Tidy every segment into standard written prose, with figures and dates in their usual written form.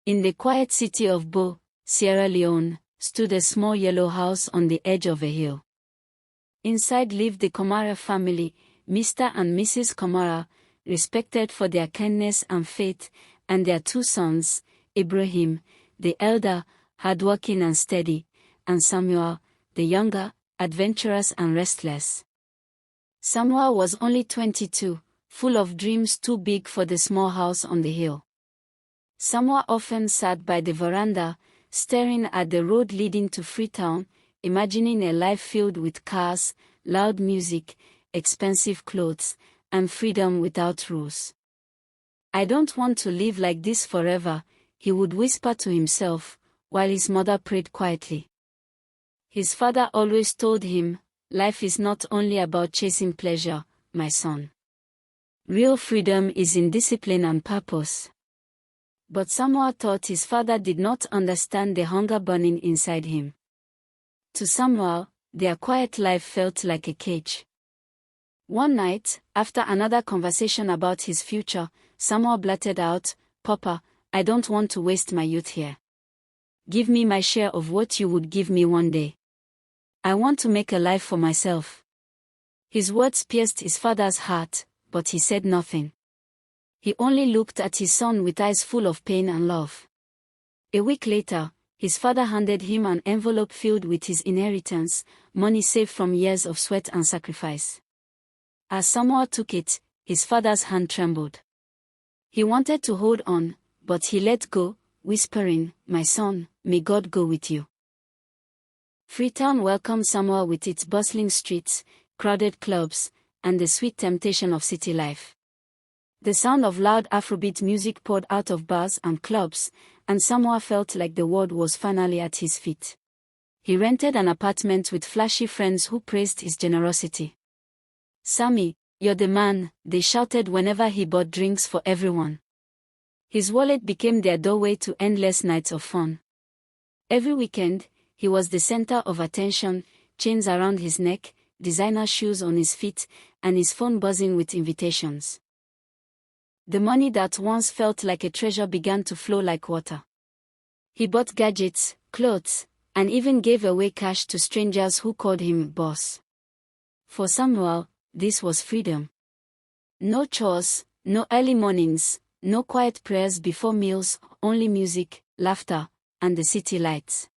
In the quiet city of Bo, Sierra Leone, stood a small yellow house on the edge of a hill. Inside lived the Kamara family, Mr. and Mrs. Kamara, respected for their kindness and faith, and their two sons, Ibrahim, the elder, hardworking and steady, and Samuel, the younger, adventurous and restless. Samuel was only 22, full of dreams too big for the small house on the hill. Samuel often sat by the veranda, staring at the road leading to Freetown, imagining a life filled with cars, loud music, expensive clothes, and freedom without rules. "I don't want to live like this forever," he would whisper to himself, while his mother prayed quietly. His father always told him, "Life is not only about chasing pleasure, my son. Real freedom is in discipline and purpose." But Samuel thought his father did not understand the hunger burning inside him. To Samuel, their quiet life felt like a cage. One night, after another conversation about his future, Samuel blurted out, "Papa, I don't want to waste my youth here. Give me my share of what you would give me one day. I want to make a life for myself." His words pierced his father's heart, but he said nothing. He only looked at his son with eyes full of pain and love. A week later, his father handed him an envelope filled with his inheritance, money saved from years of sweat and sacrifice. As Samuel took it, his father's hand trembled. He wanted to hold on, but he let go, whispering, "My son, may God go with you." Freetown welcomed Samuel with its bustling streets, crowded clubs, and the sweet temptation of city life. The sound of loud Afrobeat music poured out of bars and clubs, and Samuel felt like the world was finally at his feet. He rented an apartment with flashy friends who praised his generosity. "Sammy, you're the man," they shouted whenever he bought drinks for everyone. His wallet became their doorway to endless nights of fun. Every weekend, he was the center of attention, chains around his neck, designer shoes on his feet, and his phone buzzing with invitations. The money that once felt like a treasure began to flow like water. He bought gadgets, clothes, and even gave away cash to strangers who called him boss. For Samuel, this was freedom. No chores, no early mornings, no quiet prayers before meals, only music, laughter, and the city lights.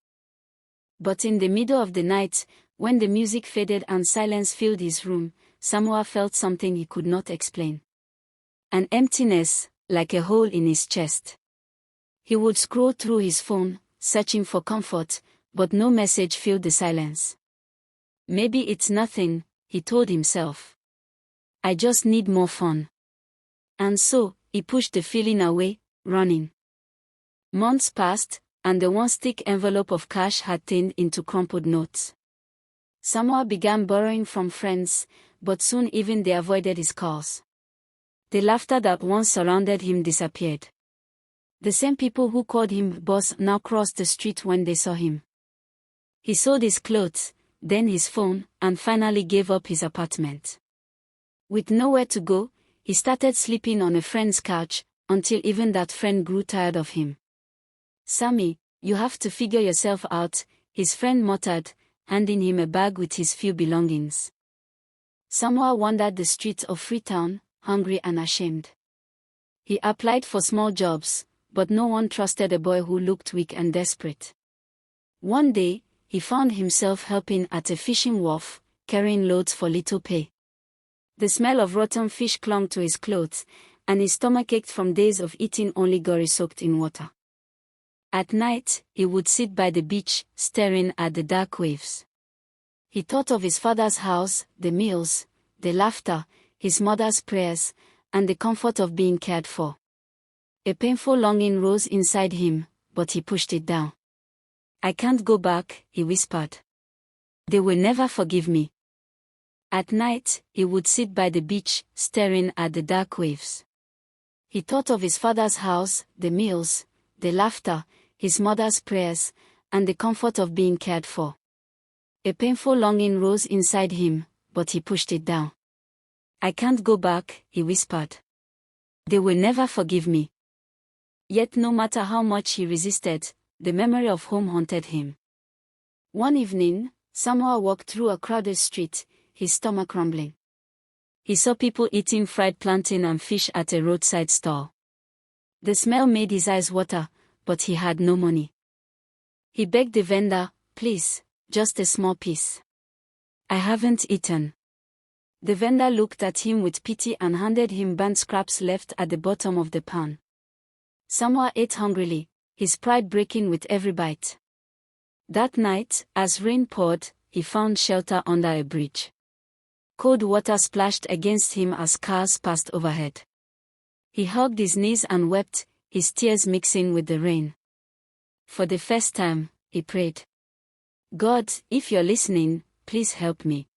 But in the middle of the night, when the music faded and silence filled his room, Samuel felt something he could not explain. An emptiness, like a hole in his chest. He would scroll through his phone, searching for comfort, but no message filled the silence. "Maybe it's nothing," he told himself. "I just need more fun." And so, he pushed the feeling away, running. Months passed, and the one-stick envelope of cash had turned into crumpled notes. Samuel began borrowing from friends, but soon even they avoided his calls. The laughter that once surrounded him disappeared. The same people who called him boss now crossed the street when they saw him. He sold his clothes, then his phone, and finally gave up his apartment. With nowhere to go, he started sleeping on a friend's couch, until even that friend grew tired of him. "Sammy, you have to figure yourself out," his friend muttered, handing him a bag with his few belongings. Samuel wandered the streets of Freetown, hungry and ashamed. He applied for small jobs, but no one trusted a boy who looked weak and desperate. One day, he found himself helping at a fishing wharf, carrying loads for little pay. The smell of rotten fish clung to his clothes, and his stomach ached from days of eating only gory soaked in water. At night, he would sit by the beach, staring at the dark waves. He thought of his father's house, the meals, the laughter, his mother's prayers, and the comfort of being cared for. A painful longing rose inside him, but he pushed it down. "I can't go back," he whispered. "They will never forgive me." At night, he would sit by the beach, staring at the dark waves. He thought of his father's house, the meals, the laughter, his mother's prayers, and the comfort of being cared for. A painful longing rose inside him, but he pushed it down. "I can't go back," he whispered. "They will never forgive me." Yet no matter how much he resisted, the memory of home haunted him. One evening, Samuel walked through a crowded street, his stomach rumbling. He saw people eating fried plantain and fish at a roadside stall. The smell made his eyes water, but he had no money. He begged the vendor, "Please, just a small piece. I haven't eaten." The vendor looked at him with pity and handed him burnt scraps left at the bottom of the pan. Samuel ate hungrily, his pride breaking with every bite. That night, as rain poured, he found shelter under a bridge. Cold water splashed against him as cars passed overhead. He hugged his knees and wept, his tears mixing with the rain. For the first time, he prayed, "God, if you're listening, please help me.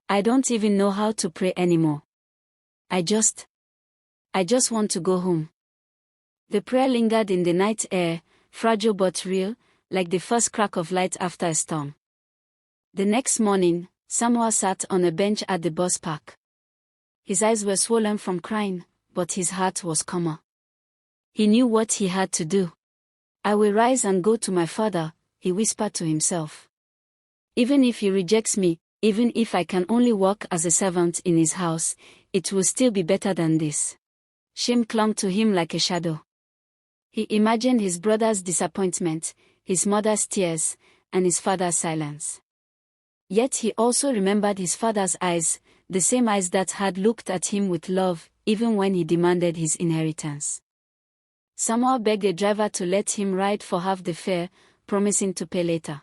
I don't even know how to pray anymore. I just want to go home." The prayer lingered in the night air, fragile but real, like the first crack of light after a storm. The next morning, Samuel sat on a bench at the bus park. His eyes were swollen from crying, but his heart was calmer. He knew what he had to do. "I will rise and go to my father," he whispered to himself. "Even if he rejects me, even if I can only work as a servant in his house, it will still be better than this." Shame clung to him like a shadow. He imagined his brother's disappointment, his mother's tears, and his father's silence. Yet he also remembered his father's eyes, the same eyes that had looked at him with love, even when he demanded his inheritance. Samuel begged the driver to let him ride for half the fare, promising to pay later.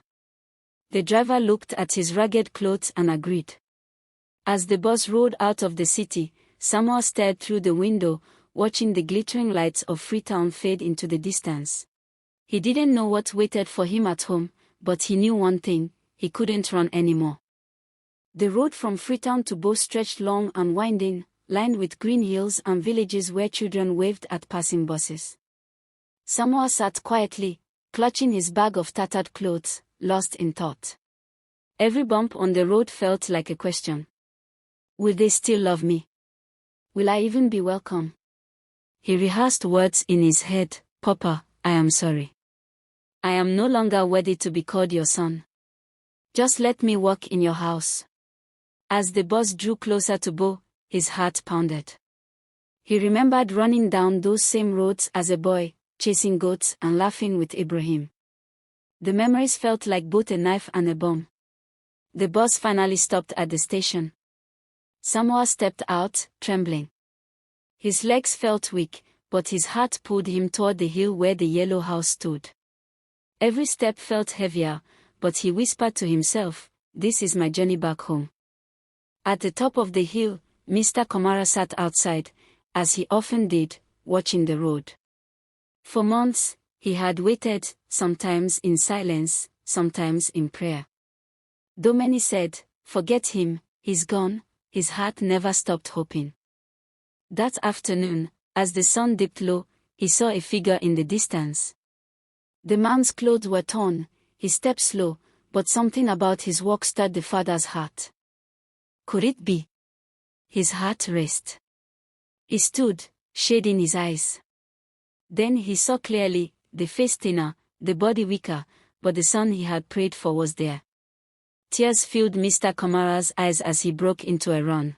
The driver looked at his ragged clothes and agreed. As the bus rolled out of the city, Samuel stared through the window, watching the glittering lights of Freetown fade into the distance. He didn't know what waited for him at home, but he knew one thing: he couldn't run anymore. The road from Freetown to Bo stretched long and winding, lined with green hills and villages where children waved at passing buses. Samuel sat quietly, clutching his bag of tattered clothes, lost in thought. Every bump on the road felt like a question. Will they still love me? Will I even be welcome? He rehearsed words in his head. "Papa, I am sorry. I am no longer worthy to be called your son. Just let me work in your house." As the bus drew closer to Bo, his heart pounded. He remembered running down those same roads as a boy, chasing goats and laughing with Ibrahim. The memories felt like both a knife and a bomb. The bus finally stopped at the station. Samuel stepped out, trembling. His legs felt weak, but his heart pulled him toward the hill where the yellow house stood. Every step felt heavier, but he whispered to himself, "This is my journey back home." At the top of the hill, Mr. Komara sat outside, as he often did, watching the road. For months, he had waited, sometimes in silence, sometimes in prayer. Though many said, "Forget him, he's gone," his heart never stopped hoping. That afternoon, as the sun dipped low, he saw a figure in the distance. The man's clothes were torn, his steps slow, but something about his walk stirred the father's heart. Could it be? His heart raced. He stood, shading his eyes. Then he saw clearly, the face thinner, the body weaker, but the son he had prayed for was there. Tears filled Mr. Kamara's eyes as he broke into a run.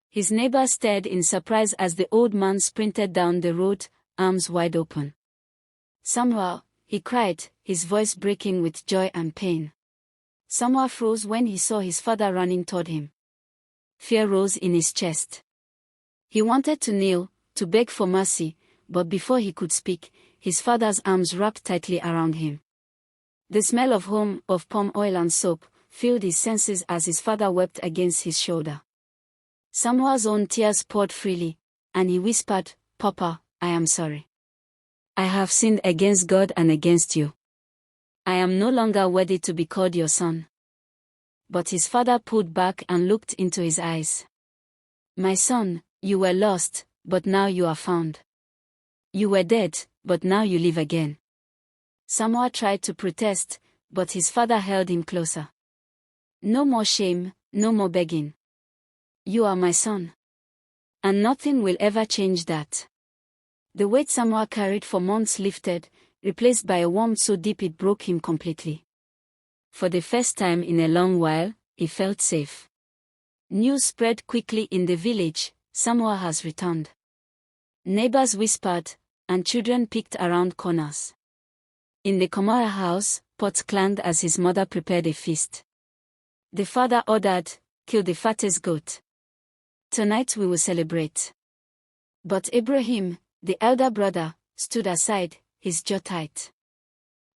His neighbor stared in surprise as the old man sprinted down the road, arms wide open. "Samuel," he cried, his voice breaking with joy and pain. Samuel froze when he saw his father running toward him. Fear rose in his chest. He wanted to kneel, to beg for mercy, but before he could speak, his father's arms wrapped tightly around him. The smell of home, of palm oil and soap, filled his senses as his father wept against his shoulder. Samuel's own tears poured freely, and he whispered, "Papa, I am sorry. I have sinned against God and against you. I am no longer worthy to be called your son." But his father pulled back and looked into his eyes. "My son, you were lost, but now you are found. You were dead, but now you live again." Samuel tried to protest, but his father held him closer. "No more shame, no more begging. You are my son. And nothing will ever change that." The weight Samuel carried for months lifted, replaced by a warmth so deep it broke him completely. For the first time in a long while, he felt safe. News spread quickly in the village: Samuel has returned. Neighbors whispered, and children peeked around corners. In the Komara house, pots clanged as his mother prepared a feast. The father ordered, "Kill the fattest goat. Tonight we will celebrate." But Ibrahim, the elder brother, stood aside, his jaw tight.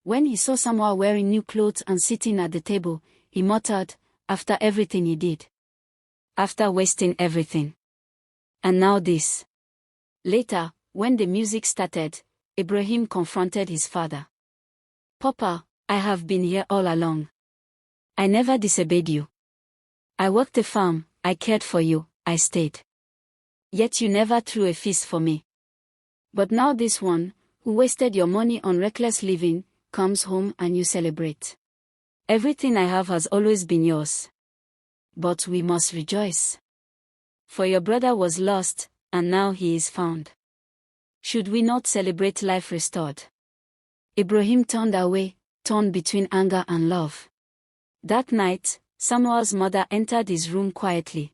When he saw Samuel wearing new clothes and sitting at the table, he muttered, "After everything he did. After wasting everything. And now this." Later, when the music started, Ibrahim confronted his father. "Papa, I have been here all along. I never disobeyed you. I worked the farm, I cared for you, I stayed. Yet you never threw a feast for me. But now this one, who wasted your money on reckless living, comes home and you celebrate. Everything I have has always been yours. But we must rejoice. For your brother was lost, and now he is found. Should we not celebrate life restored?" Ibrahim turned away, torn between anger and love. That night, Samuel's mother entered his room quietly.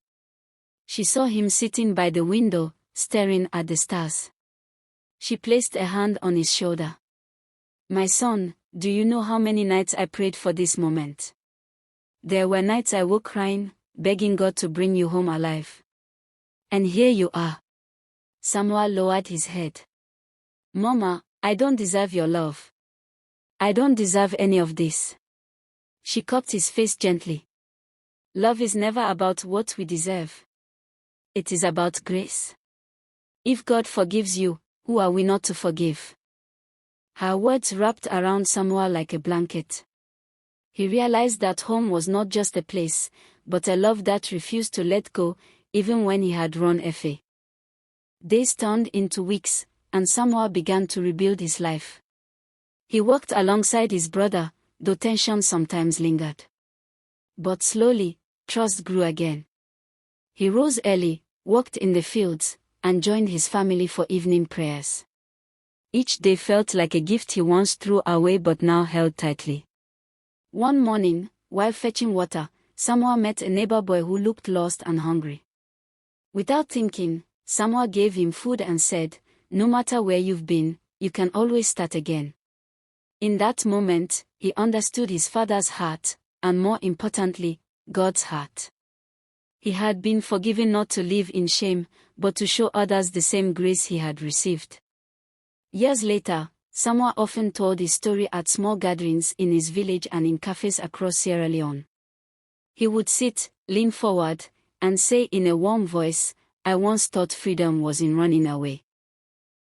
She saw him sitting by the window, staring at the stars. She placed a hand on his shoulder. "My son, do you know how many nights I prayed for this moment? There were nights I woke crying, begging God to bring you home alive. And here you are." Samuel lowered his head. "Mama, I don't deserve your love. I don't deserve any of this." She cupped his face gently. "Love is never about what we deserve. It is about grace. If God forgives you, who are we not to forgive?" Her words wrapped around Samuel like a blanket. He realized that home was not just a place, but a love that refused to let go, even when he had run afe. Days turned into weeks, and Samuel began to rebuild his life. He worked alongside his brother, though tension sometimes lingered. But slowly, trust grew again. He rose early, worked in the fields, and joined his family for evening prayers. Each day felt like a gift he once threw away but now held tightly. One morning, while fetching water, Samuel met a neighbor boy who looked lost and hungry. Without thinking, Samuel gave him food and said, "No matter where you've been, you can always start again." In that moment, he understood his father's heart, and more importantly, God's heart. He had been forgiven not to live in shame, but to show others the same grace he had received. Years later, Samuel often told his story at small gatherings in his village and in cafes across Sierra Leone. He would sit, lean forward, and say in a warm voice, "I once thought freedom was in running away.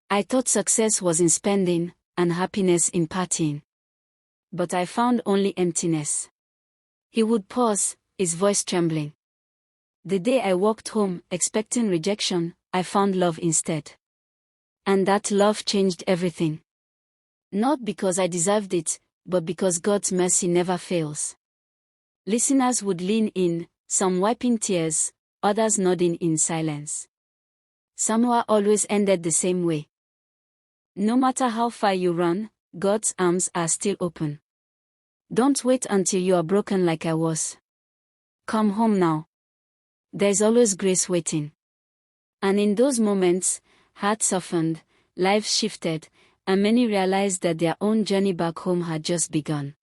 I thought success was in spending, and happiness in partying. But I found only emptiness." He would pause, his voice trembling. "The day I walked home, expecting rejection, I found love instead. And that love changed everything. Not because I deserved it, but because God's mercy never fails." Listeners would lean in, some wiping tears, others nodding in silence. Samuel always ended the same way. "No matter how far you run, God's arms are still open. Don't wait until you are broken like I was. Come home now. There's always grace waiting." And in those moments, hearts softened, lives shifted, and many realized that their own journey back home had just begun.